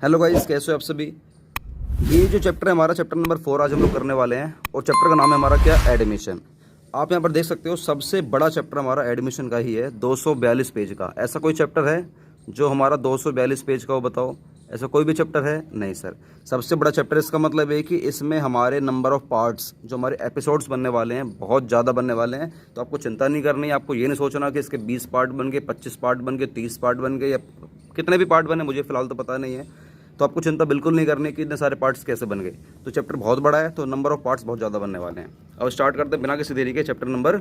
Hello guys, कैसे हो आप सभी। ये जो चैप्टर है हमारा चैप्टर नंबर 4 आज हम लोग करने वाले हैं और चैप्टर का नाम है हमारा क्या, एडमिशन। आप यहाँ पर देख सकते हो सबसे बड़ा चैप्टर हमारा एडमिशन का ही है, 242 पेज का। ऐसा कोई चैप्टर है जो हमारा 242 पेज का हो, बताओ। ऐसा कोई भी चैप्टर है? नहीं सर, सबसे बड़ा चैप्टर। इसका मतलब है कि इसमें हमारे नंबर ऑफ़ पार्ट्स, जो हमारे एपिसोड्स बनने वाले हैं, बहुत ज़्यादा बनने वाले हैं। तो आपको चिंता नहीं करनी है, आपको ये नहीं सोचना कि इसके 20 पार्ट बन गए, 25 पार्ट बन गए, 30 पार्ट बन गए, या कितने भी पार्ट बने, मुझे फ़िलहाल तो पता नहीं है। तो आपको चिंता बिल्कुल नहीं करनी कि इतने सारे पार्ट्स कैसे बन गए। तो चैप्टर बहुत बड़ा है, तो नंबर ऑफ़ पार्ट्स बहुत ज़्यादा बनने वाले हैं। अब स्टार्ट करते हैं बिना किसी देरी के चैप्टर नंबर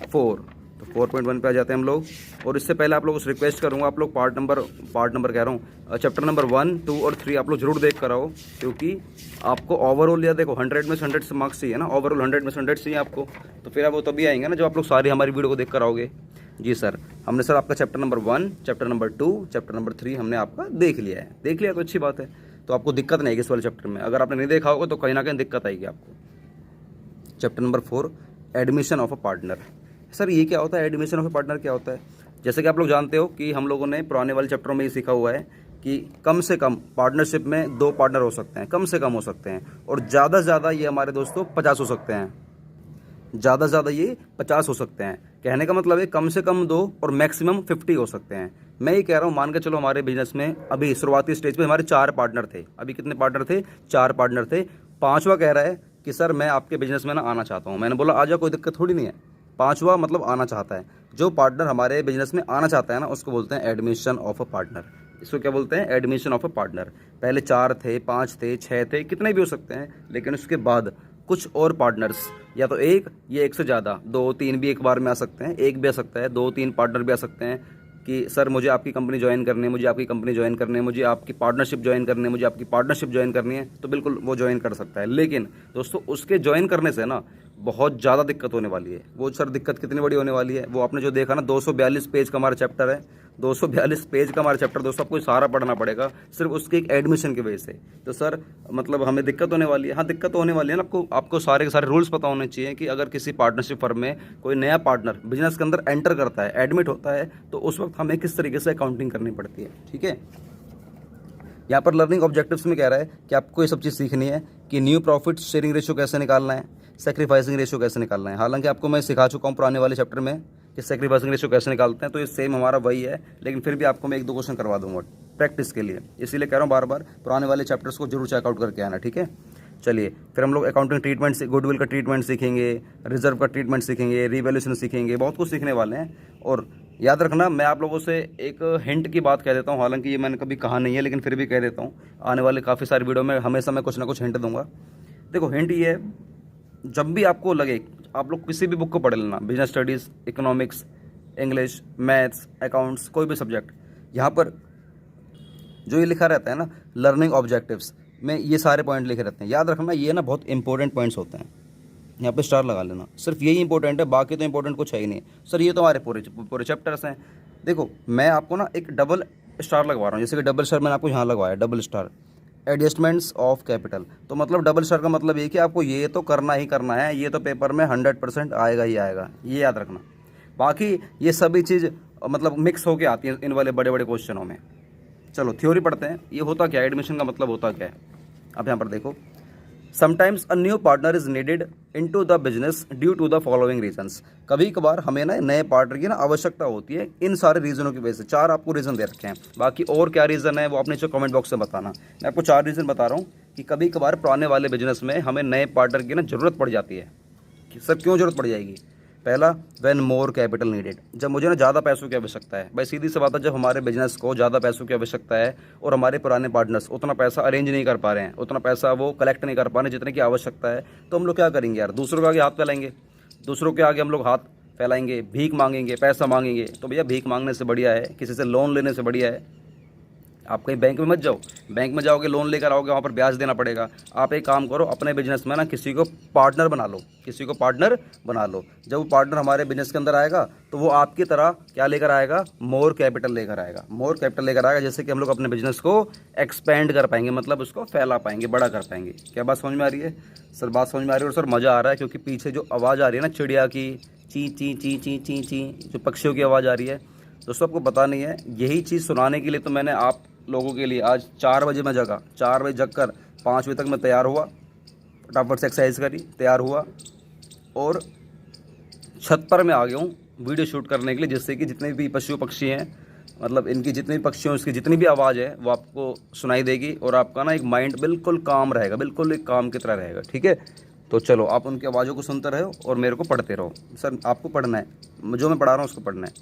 4। तो 4.1 पे आ जाते हैं हम लोग। और इससे पहले आप लोगों से रिक्वेस्ट करूंगा, आप लोग पार्ट नंबर कह रहा हूँ, चैप्टर नंबर 1, 2 और 3 आप लोग जरूर देख कर आओ, क्योंकि आपको ओवरऑल, या देखो 100 में से 100 से मार्क्स चाहिए ना, ओवरऑल 100 में से 100 चाहिए आपको। तो फिर आप वो तभी आएंगे ना जब आप लोग सारी हमारी वीडियो को देख कर आओगे। जी सर, हमने सर आपका chapter number 1, chapter number 2, chapter number 3 हमने आपका देख लिया है। देख लिया तो अच्छी बात है, तो आपको दिक्कत नहीं आएगी इस वाले चैप्टर में। अगर आपने नहीं देखा होगा तो कहीं ना कहीं दिक्कत आएगी आपको। Chapter number 4, admission of a partner. Sir ये क्या होता है, एडमिशन ऑफ अ पार्टनर क्या होता है? जैसे कि आप लोग जानते हो कि हम लोगों ने पुराने वाले चैप्टरों में ये सीखा हुआ है कि कम से कम पार्टनरशिप में 2 पार्टनर हो सकते हैं, कम से कम हो सकते हैं, और ज़्यादा से ज़्यादा ये हमारे दोस्तों 50 हो सकते हैं। ज़्यादा से ज़्यादा ये 50 हो सकते हैं। कहने का मतलब है कम से कम 2 और मैक्सिमम 50 हो सकते हैं। मैं ये कह रहा हूँ, मान के चलो हमारे बिजनेस में अभी शुरुआती स्टेज पे हमारे 4 पार्टनर थे। अभी कितने पार्टनर थे? 4 पार्टनर थे। 5वां कह रहा है कि सर मैं आपके बिजनेस में ना आना चाहता हूँ। मैंने बोला आ जाओ, कोई दिक्कत थोड़ी नहीं है। 5वां मतलब आना चाहता है। जो पार्टनर हमारे बिजनेस में आना चाहता है ना, उसको बोलते हैं एडमिशन ऑफ अ पार्टनर। इसको क्या बोलते हैं? Admission of a partner. पहले 4 थे, 5 थे, 6 थे, कितने भी हो सकते हैं, लेकिन उसके बाद कुछ और पार्टनर्स, या तो एक या एक से ज़्यादा, 2 3 भी एक बार में आ सकते हैं, एक भी आ सकता है, 2 3 पार्टनर भी आ सकते हैं कि सर मुझे आपकी कंपनी ज्वाइन करनी है, मुझे आपकी कंपनी ज्वाइन करनी है, मुझे आपकी पार्टनरशिप ज्वाइन करनी है, मुझे आपकी पार्टनरशिप ज्वाइन करनी है। तो बिल्कुल वो ज्वाइन कर सकता है। लेकिन दोस्तों उसके ज्वाइन करने से ना बहुत ज़्यादा दिक्कत होने वाली है। वो सर दिक्कत कितनी बड़ी होने वाली है, वो आपने जो देखा ना, 242 पेज का हमारा चैप्टर है। 242 पेज का हमारा चैप्टर दोस्तों आपको सारा पढ़ना पड़ेगा सिर्फ उसके एक एडमिशन की वजह से। तो सर मतलब हमें दिक्कत होने वाली है। हाँ, दिक्कत तो होने वाली है ना। आपको सारे के सारे रूल्स पता होने चाहिए कि अगर किसी पार्टनरशिप फर्म में कोई नया पार्टनर बिजनेस के अंदर एंटर करता है, एडमिट होता है, तो उस वक्त हमें किस तरीके से अकाउंटिंग करनी पड़ती है। ठीक है, यहाँ पर लर्निंग ऑब्जेक्टिव्स में कह रहा है कि आपको ये सब चीज़ सीखनी है कि न्यू प्रॉफिट शेयरिंग रेशियो कैसे निकालना है, सेक्रीफाइसिंग रेशियो कैसे निकालना है। हालांकि आपको मैं सिखा चुका हूँ पुराने वाले चैप्टर में कि सेक्रीफाइसिंग रेशियो कैसे निकालते हैं, तो ये सेम हमारा वही है, लेकिन फिर भी आपको मैं 1-2 क्वेश्चन करवा दूंगा प्रैक्टिस के लिए। इसीलिए कह रहा हूँ बार बार पुराने वाले चैप्टर्स को जरूर चेकआउट करके आना। ठीक है, चलिए फिर हम लोग अकाउंटिंग ट्रीटमेंट से गुडविल का ट्रीटमेंट सीखेंगे, रिजर्व का ट्रीटमेंट सीखेंगे, रिवैल्यूएशन सीखेंगे, बहुत कुछ सीखने वाले हैं। और याद रखना, मैं आप लोगों से एक हिंट की बात कह देता हूँ, हालांकि ये मैंने कभी कहा नहीं है, लेकिन फिर भी कह देता हूँ। आने वाले काफ़ी सारी वीडियो में हमेशा मैं कुछ ना कुछ हिंट दूंगा। देखो हिंट ये है, जब भी आपको लगे, आप लोग किसी भी बुक को पढ़ लेना, business studies, economics, English, maths, accounts, कोई भी सब्जेक्ट, यहाँ पर जो ये लिखा रहता है ना लर्निंग ऑब्जेक्टिव्स में, ये सारे पॉइंट लिखे रहते हैं। याद रखना, ये ना बहुत इंपॉर्टेंट पॉइंट्स होते हैं। यहाँ पे स्टार लगा लेना, सिर्फ यही इंपॉर्टेंट है, बाकी तो इंपॉर्टेंट कुछ है ही नहीं। सर ये तो हमारे पूरे पूरे चैप्टर्स हैं। देखो मैं आपको ना एक डबल स्टार लगवा रहा हूँ, जैसे कि डबल स्टार मैंने आपको यहाँ लगवाया, double star adjustments of capital. तो मतलब डबल स्टार का मतलब ये कि आपको ये तो करना ही करना है, ये तो पेपर में 100% आएगा ही आएगा, ये याद रखना। बाकी ये सभी चीज़ मतलब मिक्स होके आती है इन वाले बड़े बड़े क्वेश्चनों में। चलो थ्योरी पढ़ते हैं। ये होता क्या है, एडमिशन का मतलब होता क्या है। अब यहाँ पर देखो, sometimes a new partner is needed into the business due to the following reasons. कभी कभार हमें ना नए पार्टनर की ना आवश्यकता होती है इन सारे रीजनों की वजह से। 4 आपको रीजन दे रखे हैं, बाकी और क्या रीजन है वो आपने जो कमेंट बॉक्स में बताना। मैं आपको 4 रीजन बता रहा हूँ कि कभी कभार पुराने वाले बिजनेस में हमें नए पार्टनर की ना जरूरत पड़ जाती है। कि सर क्यों जरूरत पड़ जाएगी? पहला, व्हेन मोर कैपिटल नीडेड, जब मुझे ना ज़्यादा पैसों की आवश्यकता है। भाई सीधी सी बात है, जब हमारे बिजनेस को ज़्यादा पैसों की आवश्यकता है और हमारे पुराने पार्टनर्स उतना पैसा अरेंज नहीं कर पा रहे हैं, उतना पैसा वो कलेक्ट नहीं कर पा रहे जितने की आवश्यकता है, तो हम लोग क्या करेंगे यार? दूसरों के आगे हाथ फैलाएंगे। दूसरों के आगे हम लोग हाथ फैलाएंगे, भीख मांगेंगे, पैसा मांगेंगे। तो भैया भीख मांगने से बढ़िया है, किसी से लोन लेने से बढ़िया है आप कहीं बैंक में मत जाओ। बैंक में जाओगे, लोन लेकर आओगे, वहाँ पर ब्याज देना पड़ेगा। आप एक काम करो, अपने बिजनेस में ना किसी को पार्टनर बना लो, किसी को पार्टनर बना लो। जब वो पार्टनर हमारे बिजनेस के अंदर आएगा तो वो आपकी तरह क्या लेकर आएगा? मोर कैपिटल लेकर आएगा। मोर कैपिटल लेकर आएगा, जैसे कि हम लोग अपने बिजनेस को एक्सपेंड कर पाएंगे, मतलब उसको फैला पाएंगे, बड़ा कर पाएंगे। क्या बात समझ में आ रही है? सर बात समझ में आ रही है। और सर मज़ा आ रहा है, क्योंकि पीछे जो आवाज़ आ रही है ना चिड़िया की, ची ची ची ची ची ची, जो पक्षियों की आवाज़ आ रही है, दोस्तों आपको पता नहीं है, यही चीज़ सुनाने के लिए तो मैंने आप लोगों के लिए। आज 4 बजे मैं जगा, 4 बजे जग कर 5 बजे तक मैं तैयार हुआ, फटाफट से एक्सरसाइज करी, तैयार हुआ और छत पर मैं आ गया हूँ वीडियो शूट करने के लिए, जिससे कि जितने भी पशु पक्षी हैं, मतलब इनकी जितने भी पक्षियों, इसकी जितनी भी आवाज़ है वो आपको सुनाई देगी और आपका ना एक माइंड बिल्कुल काम रहेगा, बिल्कुल एक काम की तरह रहेगा। ठीक है, तो चलो आप उनकी आवाज़ों को सुनते रहो और मेरे को पढ़ते रहो। सर आपको पढ़ना है, जो मैं पढ़ा रहा हूँ उसको पढ़ना है।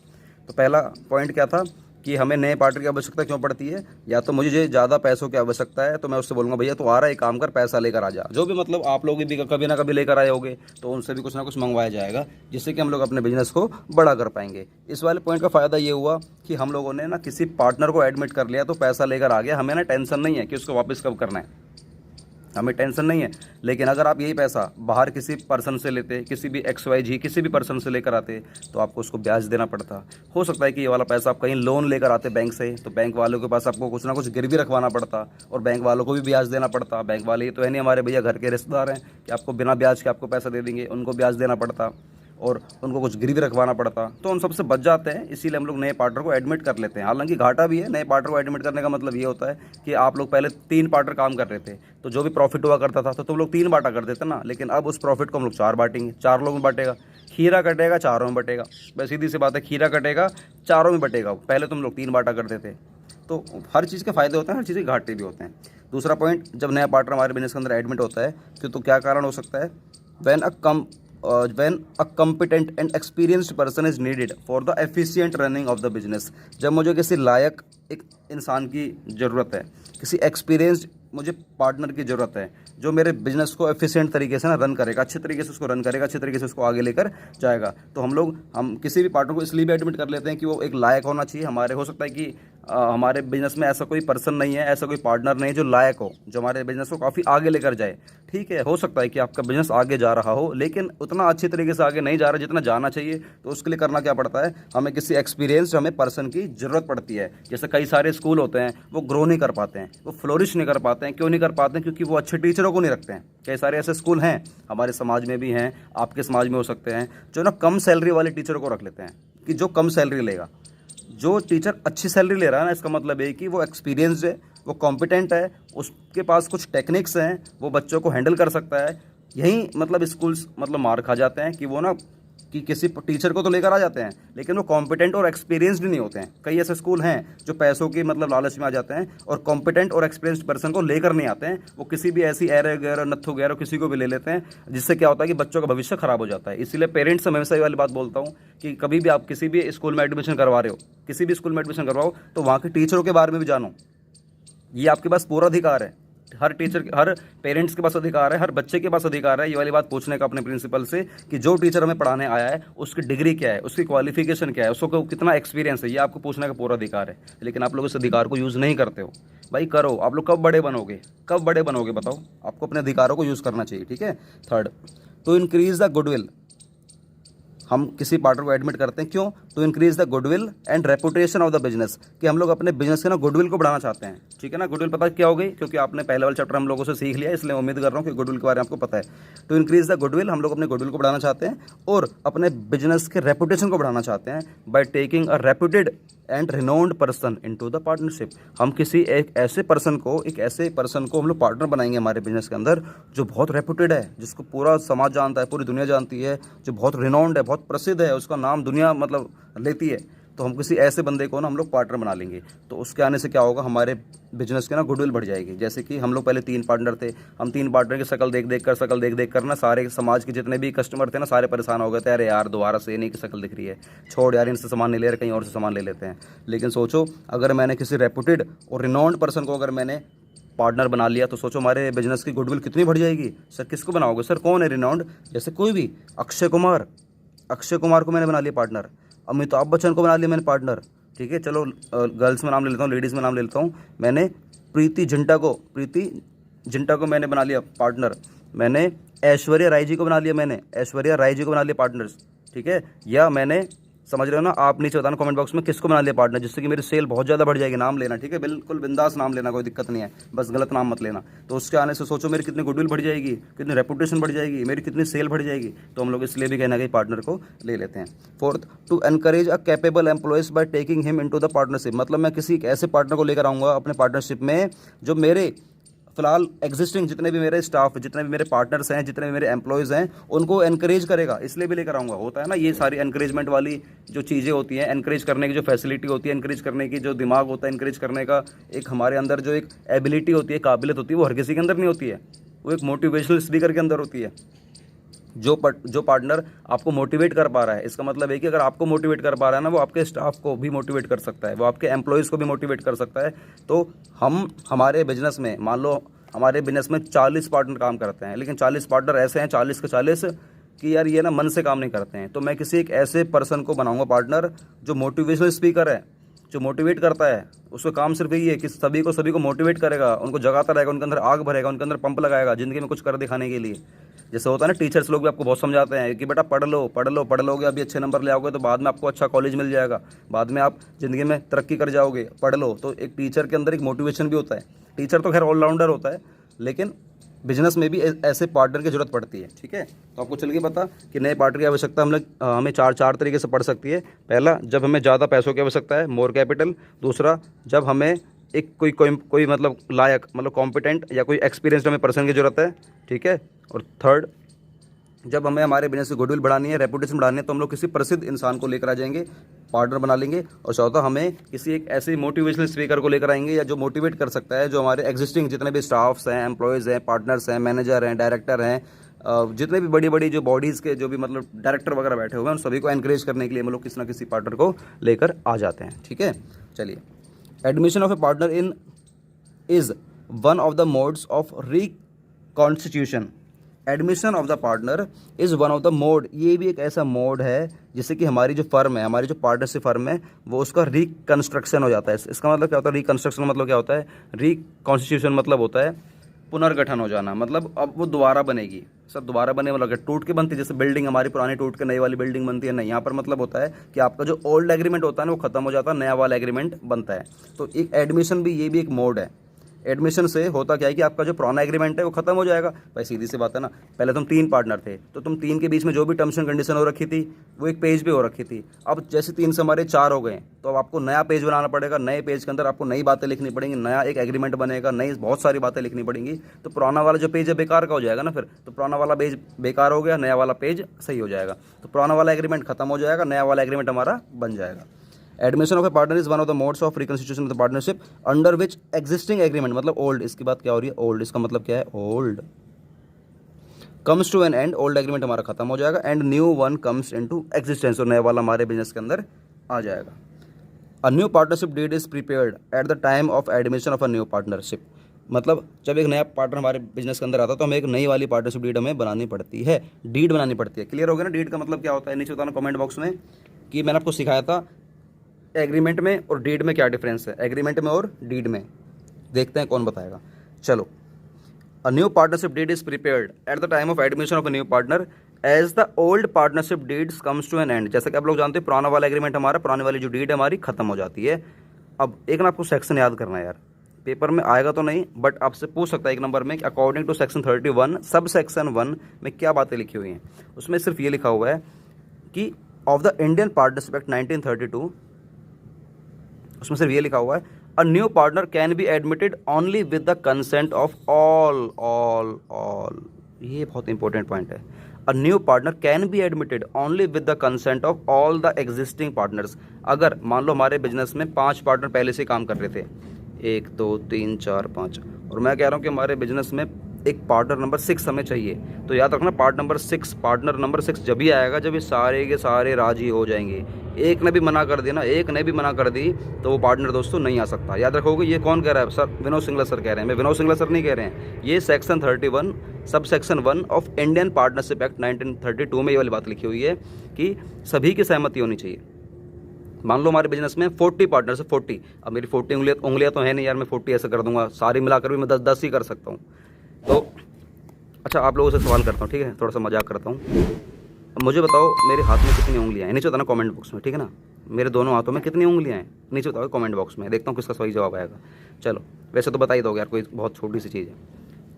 तो पहला पॉइंट क्या था कि हमें नए पार्टनर की आवश्यकता क्यों पड़ती है। या तो मुझे ज़्यादा पैसों की आवश्यकता है तो मैं उससे बोलूँगा भैया तू आ रहा है, एक काम कर, पैसा लेकर आ जा। जो भी मतलब आप लोग भी कभी ना कभी लेकर आए होंगे तो उनसे भी कुछ ना कुछ मंगवाया जाएगा, जिससे कि हम लोग अपने बिजनेस को बड़ा कर पाएंगे। इस वाले पॉइंट का फ़ायदा ये हुआ कि हम लोगों ने ना किसी पार्टनर को एडमिट कर लिया तो पैसा लेकर आ गया, हमें ना टेंशन नहीं है कि उसको वापस कब करना है, हमें टेंशन नहीं है। लेकिन अगर आप यही पैसा बाहर किसी पर्सन से लेते, किसी भी XYZ किसी भी पर्सन से लेकर आते, तो आपको उसको ब्याज देना पड़ता। हो सकता है कि ये वाला पैसा आप कहीं लोन लेकर आते बैंक से, तो बैंक वालों के पास आपको कुछ ना कुछ गिरवी रखवाना पड़ता और बैंक वालों को भी ब्याज देना पड़ता। बैंक वाले ये तो है नहीं हमारे भैया घर के रिश्तेदार हैं कि आपको बिना ब्याज के आपको पैसा दे देंगे, उनको ब्याज देना पड़ता और उनको कुछ गिरवी रखवाना पड़ता। तो उन सबसे बच जाते हैं, इसीलिए हम लोग नए पार्टनर को एडमिट कर लेते हैं। हालांकि घाटा भी है, नए पार्टनर को एडमिट करने का मतलब ये होता है कि आप लोग पहले 3 पार्टनर काम कर रहे थे, तो जो भी प्रॉफिट हुआ करता था तो तुम लोग 3 बांटा कर देते ना, लेकिन अब उस प्रॉफिट को हम लोग 4 बांटेंगे, 4 लोगों में बांटेगा। खीरा कटेगा, चारों में बटेगा। बस सीधी सी बात है, खीरा कटेगा, चारों में बटेगा। पहले तुम लोग 3 बांटा करते थे। तो हर चीज़ के फ़ायदे होते हैं, हर चीज़ के घाटे भी होते हैं। दूसरा पॉइंट, जब नया पार्टनर हमारे बिजनेस के अंदर एडमिट होता है तो क्या कारण हो सकता है। when a competent and experienced person is needed for the efficient running of the business। जब मुझे किसी लायक एक इंसान की ज़रूरत है, किसी एक्सपीरियंस्ड मुझे पार्टनर की ज़रूरत है जो मेरे बिजनेस को एफिशिएंट तरीके से ना रन करेगा, अच्छे तरीके से उसको रन करेगा, अच्छे तरीके से उसको आगे लेकर जाएगा, तो हम किसी भी पार्टनर को इसलिए भी एडमिट कर लेते हैं कि वो एक लायक होना चाहिए हमारे। हो सकता है कि हमारे बिजनेस में ऐसा कोई पर्सन नहीं है, ऐसा कोई पार्टनर नहीं है जो लायक हो, जो हमारे बिजनेस को काफ़ी आगे लेकर जाए। ठीक है, हो सकता है कि आपका बिजनेस आगे जा रहा हो लेकिन उतना अच्छी तरीके से आगे नहीं जा रहा जितना जाना चाहिए, तो उसके लिए करना क्या पड़ता है, हमें किसी एक्सपीरियंस हमें पर्सन की ज़रूरत पड़ती है। जैसे कई सारे स्कूल होते हैं वो ग्रो नहीं कर पाते हैं, वो फ्लोरिश नहीं कर पाते हैं। क्यों नहीं कर पाते हैं? क्योंकि वो अच्छे टीचरों को नहीं रखते हैं। कई सारे ऐसे स्कूल हैं, हमारे समाज में भी हैं, आपके समाज में हो सकते हैं, जो ना कम सैलरी वाले टीचरों को रख लेते हैं कि जो कम सैलरी लेगा। जो टीचर अच्छी सैलरी ले रहा है ना, इसका मतलब है कि वो एक्सपीरियंस्ड है, वो कॉम्पिटेंट है, उसके पास कुछ टेक्निक्स हैं, वो बच्चों को हैंडल कर सकता है। यही मतलब स्कूल्स मतलब मार खा जाते हैं कि वो ना कि किसी टीचर को तो लेकर आ जाते हैं लेकिन वो कॉम्पिटेंट और एक्सपीरियंस्ड नहीं होते हैं। कई ऐसे स्कूल हैं जो पैसों की मतलब लालच में आ जाते हैं और कॉम्पिटेंट और एक्सपीरियंस्ड पर्सन को लेकर नहीं आते हैं। वो किसी भी ऐसी एरे गैर नत्थु गैर किसी को भी ले लेते हैं, जिससे क्या होता है कि बच्चों का भविष्य खराब हो जाता है। इसीलिए पेरेंट्स से हमेशा ये वाली बात बोलता हूँ कि कभी भी आप किसी भी स्कूल में एडमिशन करवा रहे हो, किसी भी स्कूल में एडमिशन करवाओ तो वहाँ के टीचरों के बारे में भी जानो। ये आपके पास पूरा अधिकार है, हर टीचर, हर पेरेंट्स के पास अधिकार है, हर बच्चे के पास अधिकार है ये वाली बात पूछने का अपने प्रिंसिपल से कि जो टीचर हमें पढ़ाने आया है उसकी डिग्री क्या है, उसकी क्वालिफिकेशन क्या है, उसको कितना एक्सपीरियंस है, ये आपको पूछने का पूरा अधिकार है। लेकिन आप लोग इस अधिकार को यूज़ नहीं करते हो। भाई करो, आप लोग कब बड़े बनोगे, कब बड़े बनोगे बताओ। आपको अपने अधिकारों को यूज़ करना चाहिए। ठीक है। Third, to increase the goodwill. हम किसी पार्टनर को एडमिट करते हैं क्यों? To increase the goodwill and reputation of the business, कि हम लोग अपने बिजनेस के ना गुडविल को बढ़ाना चाहते हैं। ठीक है ना। गुडविल पता क्या हो गई, क्योंकि आपने पहले वाला चैप्टर हम लोगों से सीख लिया, इसलिए उम्मीद कर रहा हूँ कि गुडविल के बारे में आपको पता है। टू इंक्रीज द गुडविल, हम लोग अपने गुडविल को बढ़ाना चाहते हैं और अपने बिजनेस के रेपुटेशन को बढ़ाना चाहते हैं by taking a reputed and renowned person into the partnership. हम किसी एक ऐसे पर्सन को हम लोग पार्टनर बनाएंगे हमारे बिजनेस के अंदर जो बहुत रेप्यूटेड है, जिसको पूरा समाज जानता है, पूरी दुनिया जानती है, जो बहुत रिनाउंड है, बहुत प्रसिद्ध है, उसका नाम दुनिया मतलब लेती है। तो हम किसी ऐसे बंदे को ना हम लोग पार्टनर बना लेंगे। तो उसके आने से क्या होगा, हमारे बिजनेस के ना गुडविल बढ़ जाएगी। जैसे कि हम लोग पहले 3 पार्टनर थे, हम 3 पार्टनर की शक्ल देख देख कर ना सारे समाज के जितने भी कस्टमर थे ना सारे परेशान हो गए थे। अरे यार दोबारा से इन्हीं की शक्ल दिख रही है, छोड़ यार इनसे सामान नहीं ले रहे, कहीं और से सामान ले लेते हैं। लेकिन सोचो अगर मैंने किसी रेप्यूटेड और रिनाउंड पर्सन को अगर मैंने पार्टनर बना लिया तो सोचो हमारे बिजनेस की गुडविल कितनी बढ़ जाएगी। सर किसको बनाओगे? सर कौन है रिनाउंड? जैसे कोई भी अक्षय कुमार को मैंने बना लिया पार्टनर, अमिताभ बच्चन को बना लिया मैंने पार्टनर। ठीक है, चलो गर्ल्स में नाम ले लेता हूँ, लेडीज़ में नाम ले लेता हूँ। मैंने प्रीति जिंटा को मैंने बना लिया पार्टनर। मैंने ऐश्वर्या राय जी को बना लिया पार्टनर्स। ठीक है, या मैंने समझ रहे हो ना। आप नीचे बताना कमेंट बॉक्स में किसको बना लिया पार्टनर, जिससे कि मेरी सेल बहुत ज़्यादा बढ़ जाएगी। नाम लेना, ठीक है, बिल्कुल बिंदास नाम लेना, कोई दिक्कत नहीं है, बस गलत नाम मत लेना। तो उसके आने से सोचो मेरी कितनी गुडविल बढ़ जाएगी, कितनी रेपुटेशन बढ़ जाएगी, मेरी कितनी सेल बढ़ जाएगी। तो हम लोग इसलिए भी कहना कि पार्टनर को ले लेते हैं। Fourth, to encourage a capable employees by taking him into the partnership. मतलब मैं किसी एक ऐसे पार्टनर को लेकर आऊँगा अपने पार्टनरशिप में जो मेरे फिलहाल एग्जिस्टिंग जितने भी मेरे स्टाफ, जितने भी मेरे पार्टनर्स हैं, जितने भी मेरे एम्प्लॉयज़ हैं, उनको एनकरेज करेगा, इसलिए भी लेकर आऊँगा। होता है ना ये सारी एनकरेजमेंट वाली जो चीज़ें होती हैं, एनकरेज करने की जो फैसिलिटी होती है, एनकरेज करने की जो दिमाग होता है, एनकरेज करने का एक हमारे अंदर जो एक एबिलिटी होती है, काबिलियत होती है, वो हर किसी के अंदर नहीं होती है, वो एक मोटिवेशनल स्पीकर के अंदर होती है। जो पार्टनर आपको मोटिवेट कर पा रहा है, इसका मतलब है कि अगर आपको मोटिवेट कर पा रहा है ना, वो आपके स्टाफ को भी मोटिवेट कर सकता है, वो आपके एम्प्लॉयज़ को भी मोटिवेट कर सकता है। तो हमारे बिजनेस में मान लो हमारे बिजनेस में 40 पार्टनर काम करते हैं, लेकिन 40 पार्टनर ऐसे हैं 40 के 40 कि यार ये ना मन से काम नहीं करते हैं। तो मैं किसी एक ऐसे पर्सन को बनाऊंगा पार्टनर जो मोटिवेशनल स्पीकर है, जो मोटिवेट करता है। उसका काम सिर्फ यही है कि सभी को मोटिवेट करेगा, उनको जगाता रहेगा, उनके अंदर आग भरेगा, उनके अंदर पंप लगाएगा ज़िंदगी में कुछ कर दिखाने के लिए। जैसे होता है ना, टीचर्स लोग भी आपको बहुत समझाते हैं कि बेटा पढ़ लोगे, अभी अच्छे नंबर ले आओगे तो बाद में आपको अच्छा कॉलेज मिल जाएगा, बाद में आप ज़िंदगी में तरक्की कर जाओगे, पढ़ लो। तो एक टीचर के अंदर एक मोटिवेशन भी होता है। टीचर तो खैर ऑलराउंडर होता है, लेकिन बिजनेस में भी ऐसे पार्टनर की जरूरत पड़ती है, ठीक है। तो आपको चल के पता कि नए पार्टनर की आवश्यकता हमें चार तरीके से पड़ सकती है। पहला, जब हमें ज़्यादा पैसों की आवश्यकता है, मोर कैपिटल। दूसरा, जब हमें एक कोई मतलब लायक, मतलब कॉम्पिटेंट या कोई एक्सपीरियंस्ड हमें पर्सन की ज़रूरत है, ठीक है। और थर्ड, जब हमें हमारे बिजनेस की गुडविल बढ़ानी है, रेपुटेशन बढ़ानी है, तो हम लोग किसी प्रसिद्ध इंसान को लेकर आ जाएंगे, पार्टनर बना लेंगे। और चौथा, हमें किसी एक ऐसे मोटिवेशनल स्पीकर को लेकर आएंगे या जो मोटिवेट कर सकता है, जो हमारे एग्जिस्टिंग जितने भी स्टाफ्स हैं, एम्प्लॉयज़ हैं, पार्टनर्स हैं, मैनेजर हैं, डायरेक्टर हैं, जितने भी बड़ी बड़ी जो बॉडीज़ के जो भी मतलब डायरेक्टर वगैरह बैठे हुए हैं, उन सभी को एनकरेज करने के लिए हम लोग किसी ना किसी पार्टनर को लेकर आ जाते हैं, ठीक है। चलिए, admission of A partner in is one of the modes of reconstitution. Admission of the partner is one of the mode, ये भी एक ऐसा मोड है जिससे कि हमारी जो फर्म है, हमारी जो पार्टनरशिप फर्म है, वो उसका रिकन्स्ट्रक्शन हो जाता है। इसका मतलब क्या होता है, रिकन्स्ट्रक्शन मतलब क्या होता है, रिकॉन्स्टिट्यूशन मतलब होता है पुनर्गठन हो जाना। मतलब अब वो दोबारा बनेगी, सब दोबारा बने, मतलब टूट के बनती है, जैसे बिल्डिंग हमारी पुरानी टूट के नई वाली बिल्डिंग बनती है। नहीं, यहाँ पर मतलब होता है कि आपका जो ओल्ड एग्रीमेंट होता है ना, वो खत्म हो जाता है, नया वाला एग्रीमेंट बनता है। तो एक एडमिशन भी, ये भी एक मोड है। एडमिशन से होता क्या है कि आपका जो पुराना एग्रीमेंट है वो खत्म हो जाएगा। भाई सीधी सी बात है ना, पहले तुम 3 पार्टनर थे, तो तुम 3 के बीच में जो भी टर्म्स एंड कंडीशन हो रखी थी वो एक पेज पे हो रखी थी। अब जैसे 3 से हमारे 4 हो गए, तो अब आपको नया पेज बनाना पड़ेगा। नए पेज के अंदर आपको नई बातें लिखनी पड़ेंगी, नया एक एग्रीमेंट बनेगा, नई बहुत सारी बातें लिखनी पड़ेंगी। तो पुराना वाला जो पेज है बेकार का हो जाएगा ना, फिर तो पुराना वाला पेज बेकार हो गया, नया वाला पेज सही हो जाएगा। तो पुराना वाला एग्रीमेंट खत्म हो जाएगा, नया वाला एग्रीमेंट हमारा बन जाएगा। Admission of A partner is one of the modes of reconstitution of the partnership under which existing agreement, मतलब ओल्ड, इसकी बात क्या हो रही है, ओल्ड, इसका मतलब क्या है, old comes to an end, old agreement हमारा खत्म हो जाएगा, and new one comes into existence, और नया वाला हमारे बिजनेस के अंदर आ जाएगा। A new partnership deed is prepared at the time of admission of a new partnership. मतलब जब एक नया पार्टनर हमारे बिजनेस के अंदर आता है तो हमें एक नई वाली पार्टनरशिप डीड हमें बनानी पड़ती है, डीड बनानी पड़ती है। क्लियर हो गया ना, डीड का मतलब क्या होता है, नीचे बताना कमेंट बॉक्स में कि मैंने आपको सिखाया था एग्रीमेंट में और डीड में क्या डिफरेंस है, एग्रीमेंट में और डीड में। देखते हैं कौन बताएगा। चलो, a new partnership deed is prepared at the time of admission of a new partner as the old partnership deeds comes to an end. जैसा कि आप लोग जानते हैं, पुराना वाला एग्रीमेंट हमारा, पुरानी वाली जो डीड है हमारी खत्म हो जाती है। अब एक ना आपको सेक्शन याद करना है यार, पेपर में आएगा तो नहीं, बट आपसे पूछ सकता है एक नंबर में कि according to section 31 sub section 1 में क्या बातें लिखी हुई हैं। उसमें सिर्फ ये लिखा हुआ है कि of the Indian partnership act 1932, उसमें सिर्फ ये लिखा हुआ है a new partner can be admitted only with the consent of all. ये बहुत इंपॉर्टेंट पॉइंट है। A new partner can be admitted only with the consent of all the existing partners. अगर मान लो हमारे बिजनेस में 5 पार्टनर पहले से काम कर रहे थे, 1 2 3 4 5, और मैं कह रहा हूँ कि हमारे बिजनेस में एक पार्टनर नंबर 6 हमें चाहिए, तो याद रखना पार्टनर नंबर 6 जब ही आएगा जब ये सारे के सारे राजी हो जाएंगे। एक ने भी मना कर दिया ना, एक ने भी मना कर दी, तो वो पार्टनर दोस्तों नहीं आ सकता। याद रखोगे, ये कौन कह रहा है सर, विनोद सिंगला सर कह रहे हैं, मैं विनोद सिंगला सर नहीं कह रहे हैं, ये section 31 sub section 1 of Indian partnership act 1932 में ये वाली बात लिखी हुई है कि सभी की सहमति होनी चाहिए। मान लो हमारे बिजनेस में 40 पार्टनर्स है, 40, अब मेरी 40 उंगलियाँ तो है नहीं यार, मैं 40 ऐसे कर दूंगा, सारी मिलाकर भी मैं 10 ही कर सकता हूँ। तो अच्छा, आप लोगों से सवाल करता हूँ, ठीक है, थोड़ा सा मजाक करता हूँ। मुझे बताओ मेरे हाथ में कितनी उंगलियां हैं, नीचे बताना कमेंट बॉक्स में, ठीक है ना। मेरे दोनों हाथों में कितनी उंगलियां हैं, नीचे बताओ कमेंट बॉक्स में, देखता हूँ किसका सही जवाब आएगा। चलो वैसे तो बता ही दोगे यार, कोई बहुत छोटी सी चीज़ है।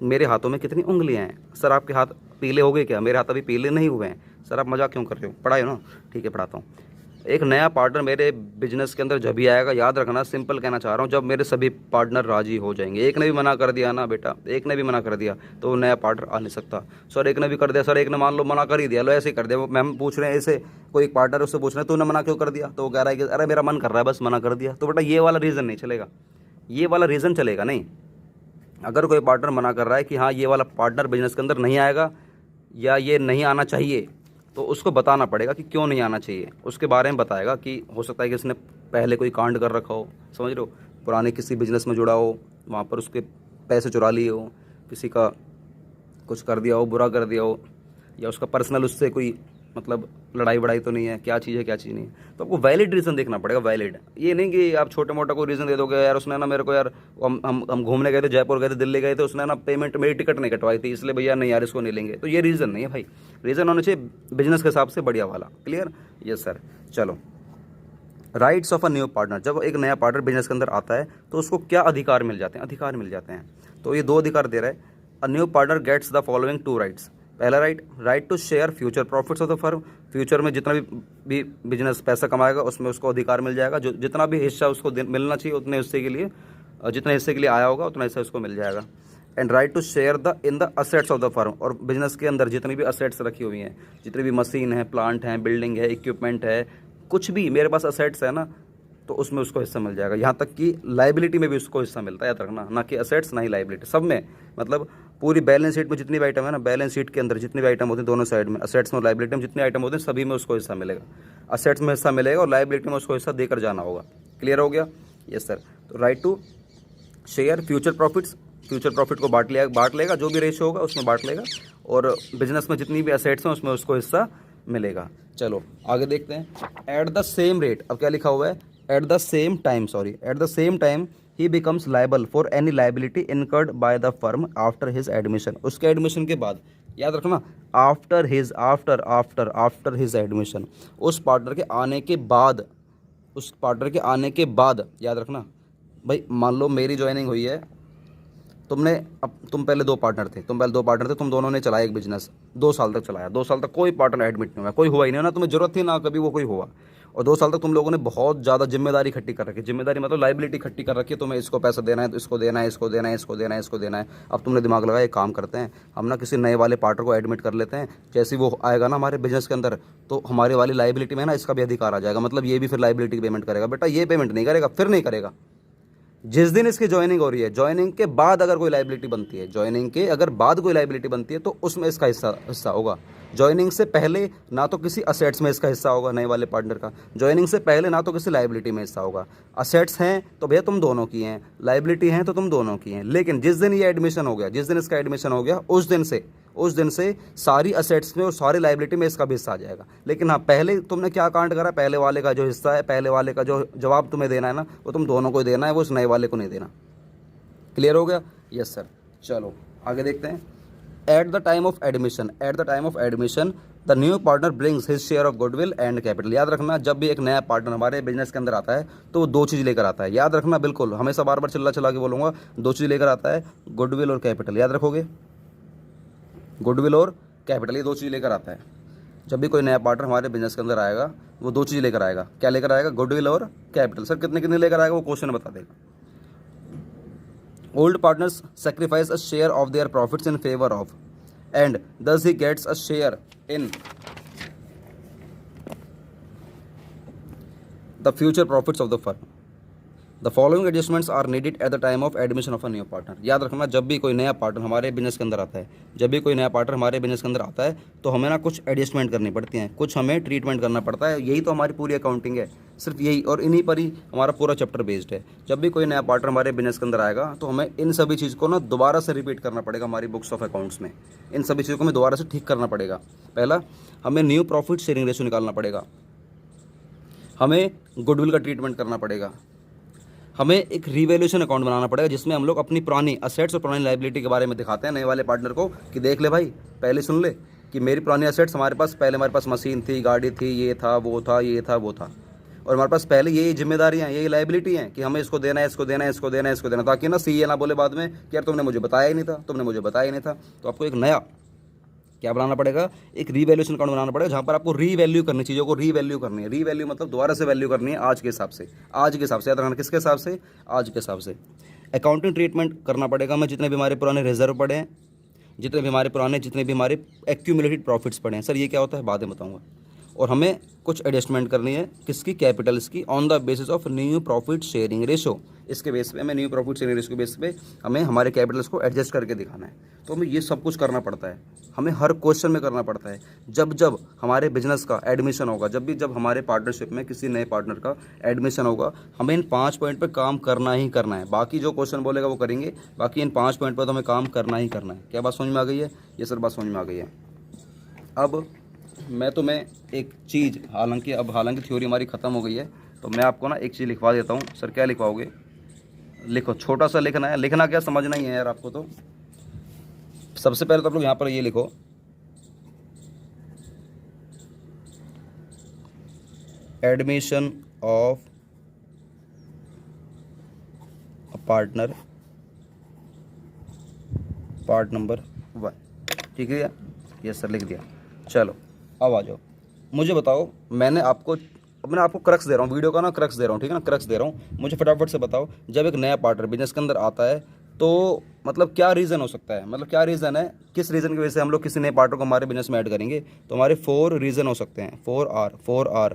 मेरे हाथों में कितनी उंगलियां हैं। सर आपके हाथ पीले हो गए क्या? मेरे हाथ अभी पीले नहीं हुए हैं। सर आप मजाक क्यों कर रहे हो? पढ़ाए हो ना, ठीक है पढ़ाता हूँ। एक नया पार्टनर मेरे बिजनेस के अंदर जब भी आएगा, याद रखना, सिंपल कहना चाह रहा हूँ, जब मेरे सभी पार्टनर राजी हो जाएंगे। एक ने भी मना कर दिया ना बेटा, एक ने भी मना कर दिया तो वो नया पार्टनर आ नहीं सकता। सर एक ने भी कर दिया, सर एक ने मान लो मना कर ही दिया, लो ऐसे ही कर दिया। मैम पूछ रहे हैं ऐसे, कोई एक पार्टनर उससे पूछ रहे हैं तूने मना क्यों कर दिया, तो वो कह रहा है कि अरे मेरा मन कर रहा है बस मना कर दिया। तो बेटा ये वाला रीज़न नहीं चलेगा, ये वाला रीज़न चलेगा नहीं। अगर कोई पार्टनर मना कर रहा है कि हाँ ये वाला पार्टनर बिजनेस के अंदर नहीं आएगा या ये नहीं आना चाहिए, तो उसको बताना पड़ेगा कि क्यों नहीं आना चाहिए। उसके बारे में बताएगा कि हो सकता है कि इसने पहले कोई कांड कर रखा हो, समझ रहे हो, पुराने किसी बिजनेस में जुड़ा हो, वहाँ पर उसके पैसे चुरा लिए हो, किसी का कुछ कर दिया हो, बुरा कर दिया हो, या उसका पर्सनल उससे कोई मतलब लड़ाई वड़ाई तो नहीं है, क्या चीज़ है क्या चीज़ नहीं है। तो आपको वैलिड रीज़न देखना पड़ेगा, वैलिड। ये नहीं कि आप छोटे मोटा कोई रीज़न दे दोगे, यार उसने ना मेरे को, यार हम घूमने गए थे, जयपुर गए थे, दिल्ली गए थे, उसने ना पेमेंट मेरी टिकट नहीं कटवाई थी, इसलिए भैया नहीं यार इसको नहीं लेंगे। तो ये रीज़न नहीं है भाई, रीज़न होना चाहिए बिजनेस के हिसाब से बढ़िया वाला। क्लियर? Yes sir. चलो, rights of a new partner. जब एक नया पार्टनर बिजनेस के अंदर आता है तो उसको क्या अधिकार मिल जाते हैं? अधिकार मिल जाते हैं। तो ये 2 अधिकार दे रहा है। A new partner gets the following 2 rights. पहला right to share future profits of the firm. Future में जितना भी बिजनेस पैसा कमाएगा उसमें उसको अधिकार मिल जाएगा, जो जितना भी हिस्सा उसको मिलना चाहिए उतने हिस्से के लिए, जितने हिस्से के लिए आया होगा उतना हिस्सा उसको मिल जाएगा। And right to share in the assets of the firm. और बिजनेस के अंदर जितनी भी असेट्स रखी हुई हैं, जितनी भी मशीन है, प्लांट है, बिल्डिंग है, इक्विपमेंट है, कुछ भी मेरे पास असेट्स है ना, तो उसमें उसको हिस्सा मिल जाएगा। यहाँ तक कि लाइबिलिटी में भी उसको हिस्सा मिलता है, याद रखना, ना कि असेट्स ना ही लाइबिलिटी, सब में। मतलब पूरी बैलेंस शीट में जितनी भी आइटम है ना, बैलेंस शीट के अंदर जितनी भी आइटम होती है दोनों साइड में, असेट्स में और लाइबिलिटी में जितने आइटम होते हैं सभी में उसको हिस्सा मिलेगा। असेट्स में हिस्सा मिलेगा और लाइबिलिटी में उसको हिस्सा देकर जाना होगा। क्लियर हो गया? Yes sir. तो right to share future profits, future profit को बांट लेगा, जो भी रेशियो होगा उसमें बांट लेगा, और बिजनेस में जितनी भी असेट्स हैं उसमें उसको हिस्सा मिलेगा। चलो आगे देखते हैं। एट द सेम रेट, अब क्या लिखा हुआ है? At the same time he becomes liable for any liability incurred by the firm after his admission. उसके एडमिशन के बाद, याद रखना, आफ्टर हिज एडमिशन, उस पार्टनर के आने के बाद, याद रखना भाई। मान लो मेरी ज्वाइनिंग हुई है, तुम पहले 2 पार्टनर थे, तुम दोनों ने चलाया एक बिजनेस, 2 साल तक चलाया। 2 साल तक कोई पार्टनर एडमिट नहीं हुआ, कोई हुआ ही नहीं ना, तुम्हें जरूरत थी ना कभी वो कोई हुआ। और 2 साल तक तुम लोगों ने बहुत ज़्यादा जिम्मेदारी इकट्ठी कर रखी, जिम्मेदारी मतलब लाइबिलिटी इकट्ठी कर रखी है, तुम्हें इसको पैसा देना है, तो इसको देना है, इसको देना है, इसको देना है, इसको देना है। अब तुमने दिमाग लगाया, एक काम करते हैं हम ना किसी नए वाले पार्टनर को एडमिट कर लेते हैं, जैसे वो आएगा ना हमारे बिजनेस के अंदर, तो हमारे वाली लाइबिलिटी में ना इसका भी अधिकार आ जाएगा। मतलब ये भी फिर लाइबिलिटी की पेमेंट करेगा। बेटा ये पेमेंट नहीं करेगा, फिर नहीं करेगा। जिस दिन इसकी ज्वाइनिंग हो रही है, ज्वाइनिंग के बाद अगर कोई लाइबिलिटी बनती है, ज्वाइनिंग के अगर बाद कोई लाइबिलिटी बनती है तो उसमें इसका हिस्सा होगा। ज्वाइनिंग से पहले ना तो किसी असेट्स में इसका हिस्सा होगा नए वाले पार्टनर का, ज्वाइनिंग से पहले ना तो किसी लाइबिलिटी में हिस्सा होगा। असेट्स हैं तो भैया तुम दोनों की हैं, लाइबिलिटी हैं तो तुम दोनों की हैं। लेकिन जिस दिन ये एडमिशन हो गया, जिस दिन इसका एडमिशन हो गया, उस दिन से सारी असेट्स में और सारी लाइबिलिटी में इसका भी हिस्सा आ जाएगा। लेकिन हाँ, पहले तुमने क्या कांड करा, पहले वाले का जो हिस्सा है, पहले वाले का जो जवाब तुम्हें देना है ना, वो तुम दोनों को देना है, वो उस नए वाले को नहीं देना। क्लियर हो गया? Yes sir. चलो आगे देखते हैं। Eight the time of admission the new partner brings his share of goodwill and capital. याद रखना, जब भी एक नया पार्टनर हमारे बिजनेस के अंदर आता है तो वो 2 चीज़ लेकर आता है। याद रखना, बिल्कुल हमेशा बार बार चला के बोलूँगा, 2 चीज़ लेकर आता है, गुडविल और कैपिटल। याद रखोगे, गुडविल और कैपिटल, ये 2 चीज़ लेकर आता है। जब भी कोई नया पार्टनर हमारे बिजनेस के अंदर आएगा वो 2 चीज़ लेकर आएगा। क्या लेकर आएगा? गुडविल और कैपिटल। सर कितने कितने लेकर आएगा वो क्वेश्चन में बता देगा। Old partners sacrifice a share of their profits in favor of, and thus he gets a share in the future profits of the firm. The following adjustments are needed at the time of admission of a new partner. याद रखना, जब भी कोई नया partner हमारे business के अंदर आता है, तो हमें ना कुछ एडजस्टमेंट करनी पड़ती हैं, कुछ हमें ट्रीटमेंट करना पड़ता है। यही तो हमारी पूरी अकाउंटिंग है, सिर्फ यही, और इन्हीं पर ही हमारा पूरा चैप्टर बेस्ड है। जब भी कोई नया पार्टनर हमारे बिजनेस के अंदर आएगा तो हमें इन सभी चीज़ को ना दोबारा से रिपीट करना पड़ेगा हमारी बुक्स ऑफ अकाउंट्स में। इन सभी चीज़ों को हमें दोबारा से ठीक करना पड़ेगा। पहला, हमें न्यू प्रॉफिट शेयरिंग रेशियो निकालना पड़ेगा, हमें गुडविल का ट्रीटमेंट करना पड़ेगा, हमें एक रिवैल्यूएशन अकाउंट बनाना पड़ेगा जिसमें हम लोग अपनी पुरानी असेट्स और पुरानी लाइबिलिटी के बारे में दिखाते हैं नए वाले पार्टनर को कि देख ले भाई, पहले सुन ले, कि मेरी पुरानी एसेट्स हमारे पास, पहले हमारे पास मशीन थी, गाड़ी थी, ये था, वो था, ये था, वो था, और हमारे पास पहले यही जिम्मेदारियाँ, यही लाइबिलिटी हैं कि हमें इसको देना है, इसको देना है, इसको देना है, इसको देना, ताकि ना सीए ना बोले बाद में कि यार तुमने मुझे बताया ही नहीं था, तुमने मुझे बताया ही नहीं था। तो आपको एक नया क्या बनाना पड़ेगा, एक रीवैल्यूएशन अकाउंट बनाना पड़ेगा, जहाँ पर आपको रीवैल्यू करनी, चीज़ों को रीवैल्यू करनी है। रीवैल्यू मतलब दोबारा से वैल्यू करनी है आज के हिसाब से, आज के हिसाब से याद रखना, किसके हिसाब से, आज के हिसाब से। अकाउंटिंग ट्रीटमेंट करना पड़ेगा हमें, जितने भी हमारे पुराने रिजर्व पड़े हैं, जितने भी हमारे एक्यूमुलेटेड प्रॉफिट्स पड़े हैं। सर ये क्या होता है, बाद में बताऊँगा। और हमें कुछ एडजस्टमेंट करनी है, किसकी, कैपिटल्स की, on the basis of new profit sharing ratio. इसके बेस पे हमें न्यू प्रॉफिट शेयरिंग रेशो के बेस पे हमें हमारे कैपिटल्स को एडजस्ट करके दिखाना है। तो हमें ये सब कुछ करना पड़ता है, हमें हर क्वेश्चन में करना पड़ता है। जब जब हमारे बिजनेस का एडमिशन होगा, जब हमारे पार्टनरशिप में किसी नए पार्टनर का एडमिशन होगा, हमें इन 5 पॉइंट पर काम करना ही करना है। बाकी जो क्वेश्चन बोलेगा वो करेंगे, बाकी इन 5 पॉइंट पर तो हमें काम करना ही करना है। क्या बात समझ में आ गई है? ये सर बात समझ में आ गई है। अब मैं तुम्हें एक चीज़, हालांकि थ्योरी हमारी ख़त्म हो गई है, तो मैं आपको ना एक चीज़ लिखवा देता हूँ। सर क्या लिखवाओगे? लिखो, छोटा सा लिखना है, लिखना क्या समझना ही है यार आपको। तो सबसे पहले तो आप लोग यहाँ पर ये लिखो, admission of partner, part number 1। ठीक है, ये सर लिख दिया। चलो अब आ जाओ, मुझे बताओ, मैंने आपको क्रक्स दे रहा हूँ, वीडियो का ना क्रक्स दे रहा हूँ, ठीक है ना, क्रक्स दे रहा हूँ। मुझे फटाफट से बताओ, जब एक नया पार्टनर बिजनेस के अंदर आता है तो मतलब क्या रीज़न हो सकता है, मतलब क्या रीज़न है, किस रीज़न की वजह से हम लोग किसी नए पार्टनर को हमारे बिजनेस में ऐड करेंगे? तो हमारे 4 रीज़न हो सकते हैं, 4 R,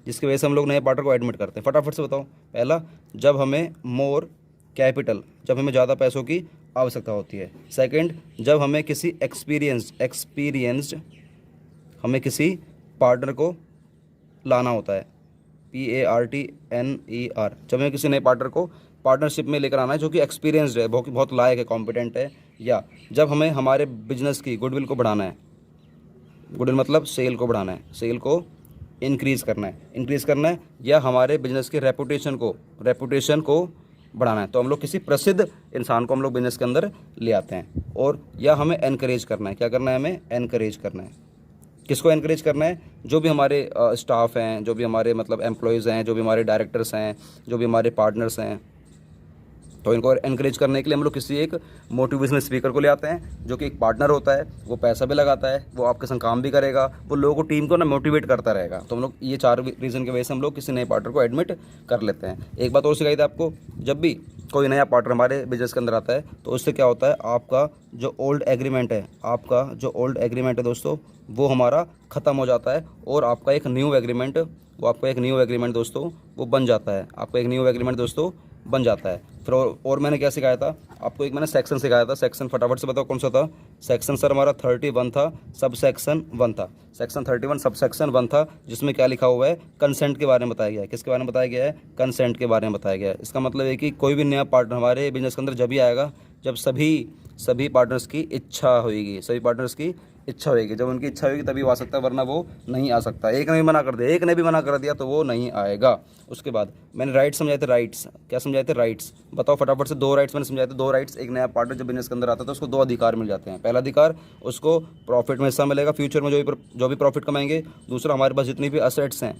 जिसकी वजह से हम लोग नए पार्टनर को एडमिट करते हैं। फटाफट से बताओ। पहला, जब हमें मोर कैपिटल, जब हमें ज़्यादा पैसों की आवश्यकता होती है। सेकंड, जब हमें किसी एक्सपीरियंस्ड हमें किसी पार्टनर को लाना होता है, PARTNER, जब हमें किसी नए पार्टनर को पार्टनरशिप में लेकर आना है जो कि एक्सपीरियंस्ड है, बहुत लायक है, कॉम्पिटेंट है। या जब हमें हमारे बिजनेस की गुडविल को बढ़ाना है, गुडविल मतलब सेल को बढ़ाना है, सेल को इंक्रीज़ करना है, या हमारे बिजनेस के रेपुटेशन को बढ़ाना है, तो हम लोग किसी प्रसिद्ध इंसान को हम लोग बिजनेस के अंदर ले आते हैं। और या हमें एनकरेज करना है, क्या करना है, हमें एनकरेज करना है। किसको एनकरेज करना है? जो भी हमारे स्टाफ हैं, जो भी हमारे मतलब एम्प्लॉयज़ हैं, जो भी हमारे डायरेक्टर्स हैं, जो भी हमारे पार्टनर्स हैं, तो इनको एनकरेज करने के लिए हम लोग किसी एक मोटिवेशनल स्पीकर को ले आते हैं, जो कि एक पार्टनर होता है, वो पैसा भी लगाता है, वो आपके संग काम भी करेगा, वो लोगों को, टीम को ना मोटिवेट करता रहेगा। तो हम लोग ये 4 रीज़न की वजह से हम लोग किसी नए पार्टनर को एडमिट कर लेते हैं। एक बात और सिखाई थी आपको, जब भी कोई नया पार्टनर हमारे बिजनेस के अंदर आता है तो उससे क्या होता है, आपका जो ओल्ड एग्रीमेंट है दोस्तों, वो हमारा ख़त्म हो जाता है, और आपका एक न्यू एग्रीमेंट दोस्तों वो बन जाता है, बन जाता है। फिर और मैंने क्या सिखाया था आपको, एक मैंने सेक्शन सिखाया था। सेक्शन फटाफट से बताओ कौन सा था? सेक्शन सर हमारा 31 था, सब सेक्शन 1 था। सेक्शन 31 सब सेक्शन 1 था, जिसमें क्या लिखा हुआ है, कंसेंट के बारे में बताया गया है। किसके बारे में बताया गया है? कंसेंट के बारे में बताया गया है। इसका मतलब है कि कोई भी नया पार्टनर हमारे बिजनेस के अंदर जब भी आएगा, जब सभी पार्टनर्स की इच्छा होगी, जब उनकी इच्छा होगी तभी वो आ सकता है, वरना वो नहीं आ सकता। एक ने भी मना कर दिया तो वो नहीं आएगा। उसके बाद मैंने राइट्स समझाए थे, राइट्स बताओ फटाफट से। 2 राइट्स मैंने समझाए थे, 2 राइट्स। एक नया पार्टनर जब बिजनेस के अंदर आता है तो उसको 2 अधिकार मिल जाते हैं। पहला अधिकार, उसको प्रॉफिट में हिस्सा मिलेगा, फ्यूचर में जो भी प्रॉफिट कमाएंगे। दूसरा, हमारे पास जितनी भी असेट्स हैं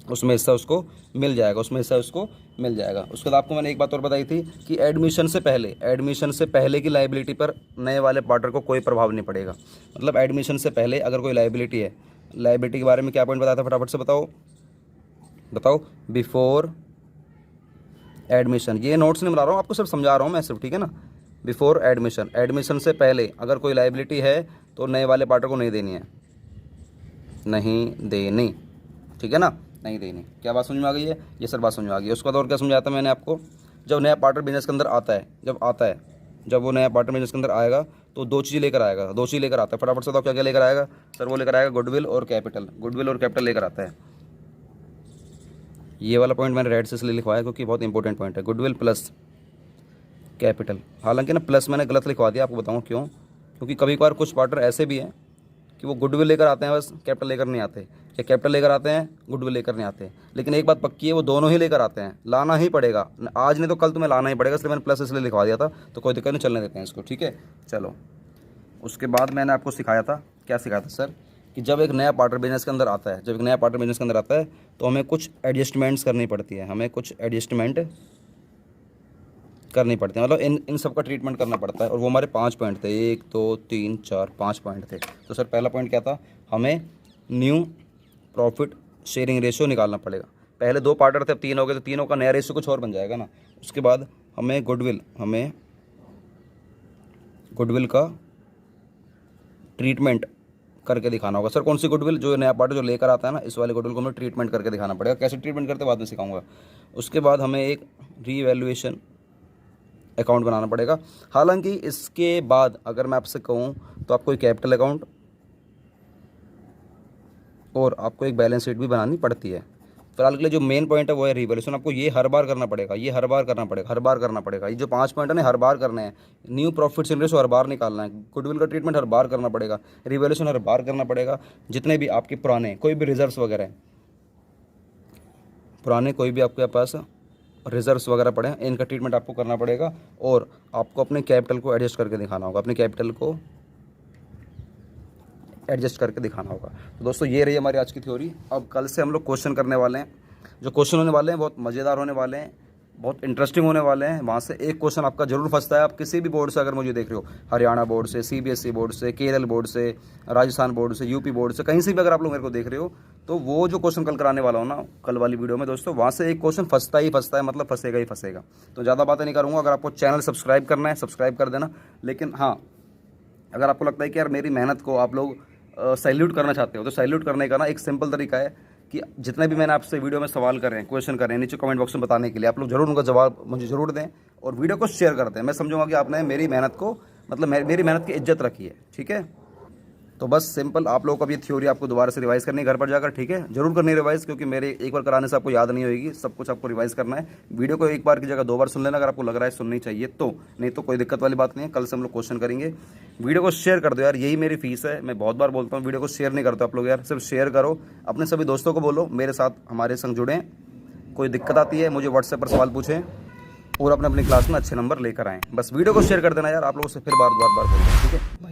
उसमें हिस्सा उसको मिल जाएगा, उसके बाद आपको मैंने एक बात और बताई थी कि एडमिशन से पहले की लायबिलिटी पर नए वाले पार्टनर को कोई प्रभाव नहीं पड़ेगा। मतलब एडमिशन से पहले अगर कोई लायबिलिटी है, लायबिलिटी के बारे में क्या पॉइंट बताया था, फटाफट से बताओ। बिफोर एडमिशन, ये नोट्स नहीं बना रहा हूँ आपको, सिर्फ समझा रहा हूँ मैं सिर्फ, ठीक है ना। बिफोर एडमिशन से पहले अगर कोई लायबिलिटी है तो नए वाले पार्टनर को नहीं देनी, ठीक है ना, नहीं देनी। क्या बात समझ में आ गई है? ये सर बात समझ में आ गई है। उसके बाद और क्या समझाया था मैंने आपको, जब नया पार्टनर बिजनेस के अंदर आता है, जब वो नया पार्टनर बिजनेस के अंदर आएगा तो 2 चीज़ लेकर आता है। फटाफट से बताओ क्या लेकर आएगा? सर वो लेकर आएगा गुडविल और कैपिटल लेकर आता है। ये वाला पॉइंट मैंने रेड से इसलिए लिखवाया क्योंकि बहुत इंपॉर्टेंट पॉइंट है, गुडविल प्लस कैपिटल। हालांकि ना प्लस मैंने गलत लिखवा दिया, आपको बताऊँ क्यों। क्योंकि कभी कभार कुछ पार्टनर ऐसे भी हैं कि वो गुडविल लेकर आते हैं बस, कैपिटल लेकर नहीं आते, या कैपिटल लेकर आते हैं, गुडविल लेकर नहीं आते। लेकिन एक बात पक्की है, वो दोनों ही लेकर आते हैं, लाना ही पड़ेगा, आज नहीं तो कल तुम्हें लाना ही पड़ेगा। इसलिए मैंने प्लस इसलिए लिखवा दिया था, तो कोई दिक्कत नहीं, चलने देते हैं इसको, ठीक है। चलो, उसके बाद मैंने आपको सिखाया था क्या सिखाया था सर कि जब एक नया पार्टनर बिजनेस के अंदर आता है, तो हमें कुछ एडजस्टमेंट्स करनी पड़ती है, मतलब इन सब का ट्रीटमेंट करना पड़ता है। और वो हमारे 5 पॉइंट थे, 1 2 3 4 5 पॉइंट थे। तो सर पहला पॉइंट क्या था, हमें न्यू प्रॉफिट शेयरिंग रेशियो निकालना पड़ेगा। पहले 2 पार्टनर थे, अब 3 हो गए, तो तीनों का नया रेशियो कुछ और बन जाएगा ना। उसके बाद हमें गुडविल का ट्रीटमेंट करके दिखाना होगा। सर कौन सी गुडविल, जो नया पार्टनर जो लेकर आता है ना, इस वाले गुडविल को हमें ट्रीटमेंट करके दिखाना पड़ेगा। कैसे ट्रीटमेंट करते बाद में सिखाऊंगा। उसके बाद हमें एक रीवैल्यूएशन अकाउंट बनाना पड़ेगा। हालांकि इसके बाद अगर मैं आपसे कहूँ तो आपको एक कैपिटल अकाउंट और आपको एक बैलेंस शीट भी बनानी पड़ती है। फिलहाल के लिए जो मेन पॉइंट है वो है रिवैल्यूएशन। आपको ये हर बार करना पड़ेगा, ये जो 5 पॉइंट है ना, हर बार करने हैं। न्यू प्रॉफिट शेयरिंग रेशियो हर बार निकालना है, गुडविल का ट्रीटमेंट हर बार करना पड़ेगा, रिवैल्यूएशन हर बार करना पड़ेगा। जितने भी आपके पुराने कोई भी रिजर्व्स वगैरह हैं, आपके पास रिजर्व्स वगैरह पड़े हैं, इनका ट्रीटमेंट आपको करना पड़ेगा। और आपको अपने कैपिटल को एडजस्ट करके दिखाना होगा, तो दोस्तों ये रही हमारी आज की थ्योरी। अब कल से हम लोग क्वेश्चन करने वाले हैं। जो क्वेश्चन होने वाले हैं बहुत मज़ेदार होने वाले हैं, बहुत इंटरेस्टिंग होने वाले हैं। वहाँ से एक क्वेश्चन आपका जरूर फंसता है। आप किसी भी बोर्ड से अगर मुझे देख रहे हो, हरियाणा बोर्ड से, CBSE बोर्ड से, केरल बोर्ड से, राजस्थान बोर्ड से, यूपी बोर्ड से, कहीं से भी अगर आप लोग मेरे को देख रहे हो, तो वो जो क्वेश्चन कल कराने वाला हो ना, कल वाली वीडियो में दोस्तों, वहाँ से एक क्वेश्चन फंसता है, मतलब फंसेगा ही फंसेगा। तो ज़्यादा बातें नहीं करूँगा। अगर आपको चैनल सब्सक्राइब करना है, सब्सक्राइब कर देना। लेकिन हाँ, अगर आपको लगता है कि यार मेरी मेहनत को आप लोग सैल्यूट करना चाहते हो, तो सैल्यूट करने का ना एक सिंपल तरीका है कि जितने भी मैंने आपसे वीडियो में सवाल कर रहे हैं, क्वेश्चन कर रहे हैं, नीचे कमेंट बॉक्स में बताने के लिए आप लोग जरूर उनका जवाब मुझे ज़रूर दें और वीडियो को शेयर कर दें। मैं समझूंगा कि आपने मेरी मेहनत को, मतलब मेरी मेहनत की इज्जत रखी है। ठीक है, तो बस सिंपल आप लोगों को अब ये थ्योरी आपको दोबारा से रिवाइज़ करनी है घर पर जाकर। ठीक है, जरूर करनी है रिवाइज़, क्योंकि मेरे एक बार कराने से आपको याद नहीं होगी, सब कुछ आपको रिवाइज़ करना है। वीडियो को एक बार की जगह 2 बार सुन लेना अगर आपको लग रहा है सुननी चाहिए तो, नहीं तो कोई दिक्कत वाली बात नहीं है। कल से हम लोग क्वेश्चन करेंगे। वीडियो को शेयर कर दो यार, यही मेरी फीस है। मैं बहुत बार बोलता हूँ वीडियो को शेयर नहीं करते आप लोग यार, सिर्फ शेयर करो। अपने सभी दोस्तों को बोलो मेरे साथ हमारे संग जुड़ें। कोई दिक्कत आती है मुझे व्हाट्सएप पर सवाल पूछें और अपने अपनी क्लास में अच्छे नंबर लेकर आएँ। बस वीडियो को शेयर कर देना यार, आप लोगों से फिर बार बार बोलते हैं। ठीक है।